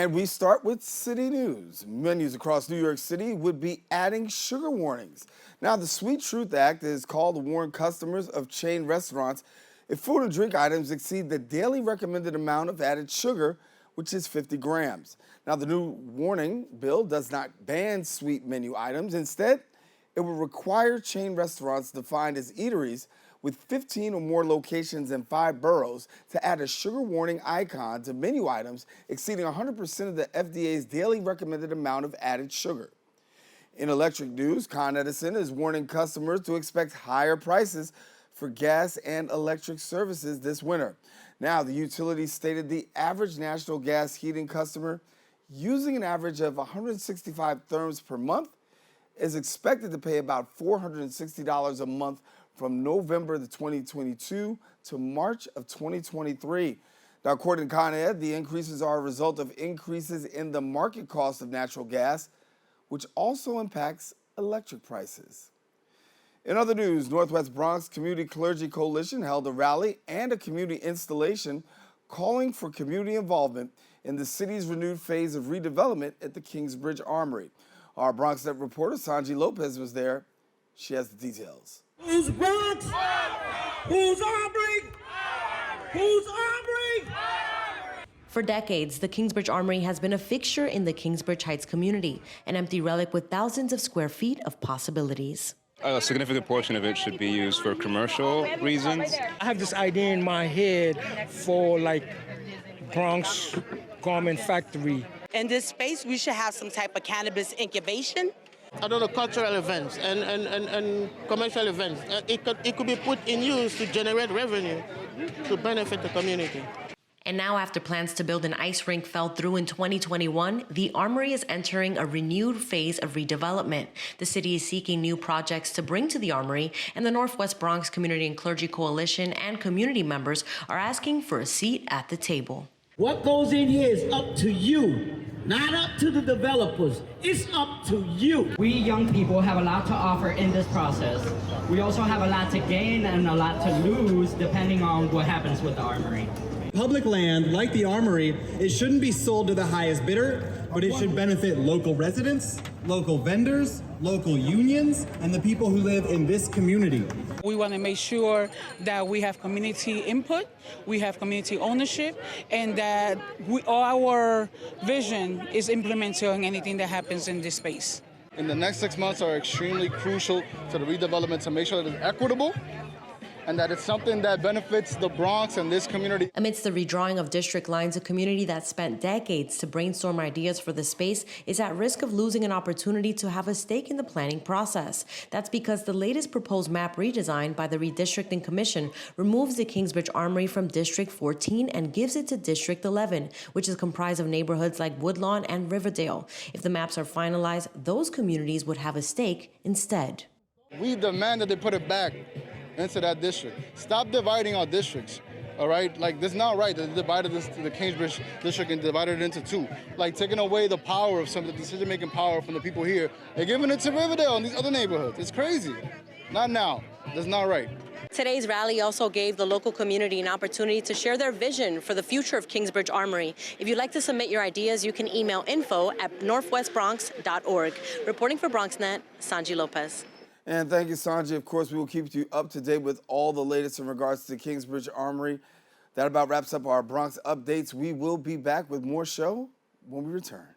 And we start with city news. Menus across New York City would be adding sugar warnings. Now, the Sweet Truth Act is called to warn customers of chain restaurants if food and drink items exceed the daily recommended amount of added sugar, which is 50 grams. Now, the new warning bill does not ban sweet menu items. Instead, it will require chain restaurants defined as eateries with 15 or more locations in 5 boroughs to add a sugar warning icon to menu items exceeding 100% of the FDA's daily recommended amount of added sugar. In electric news, Con Edison is warning customers to expect higher prices for gas and electric services this winter. Now, the utility stated the average national gas heating customer using an average of 165 therms per month is expected to pay about $460 a month from November of 2022 to March of 2023. Now, according to Con Ed, the increases are a result of increases in the market cost of natural gas, which also impacts electric prices. In other news, Northwest Bronx Community Clergy Coalition held a rally and a community installation calling for community involvement in the city's renewed phase of redevelopment at the Kingsbridge Armory. Our BronxNet reporter, Sanji Lopez, was there. She has the details. Who's Bronx? Who's Armory? Who's Armory? For decades, the Kingsbridge Armory has been a fixture in the Kingsbridge Heights community, an empty relic with thousands of square feet of possibilities. A significant portion of it should be used for commercial reasons. I have this idea in my head for like Bronx Garment Factory. In this space, we should have some type of cannabis incubation. Other cultural events and commercial events. It could be put in use to generate revenue to benefit the community. And now, after plans to build an ice rink fell through in 2021, the Armory is entering a renewed phase of redevelopment. The city is seeking new projects to bring to the Armory, and the Northwest Bronx Community and Clergy Coalition and community members are asking for a seat at the table. What goes in here is up to you, not up to the developers. It's up to you. We young people have a lot to offer in this process. We also have a lot to gain and a lot to lose depending on what happens with the Armory. Public land, like the Armory, it shouldn't be sold to the highest bidder, but it should benefit local residents, local vendors, local unions, and the people who live in this community. We want to make sure that we have community input, we have community ownership, and that our vision is implemented on anything that happens in this space. In the next 6 months are extremely crucial to the redevelopment to make sure that it's equitable and that it's something that benefits the Bronx and this community. Amidst the redrawing of district lines, a community that spent decades to brainstorm ideas for the space is at risk of losing an opportunity to have a stake in the planning process. That's because the latest proposed map redesign by the Redistricting Commission removes the Kingsbridge Armory from District 14 and gives it to District 11, which is comprised of neighborhoods like Woodlawn and Riverdale. If the maps are finalized, those communities would have a stake instead. We demand that they put it back into that district. Stop dividing our districts, all right? Like, this is not right. They divided the Kingsbridge district and divided it into 2. Like, taking away the power of some of the decision-making power from the people here and giving it to Riverdale and these other neighborhoods. It's crazy. Not now. That's not right. Today's rally also gave the local community an opportunity to share their vision for the future of Kingsbridge Armory. If you'd like to submit your ideas, you can email info@northwestbronx.org. Reporting for BronxNet, Sanji Lopez. And thank you, Sanjay. Of course, we will keep you up to date with all the latest in regards to the Kingsbridge Armory. That about wraps up our Bronx updates. We will be back with more show when we return.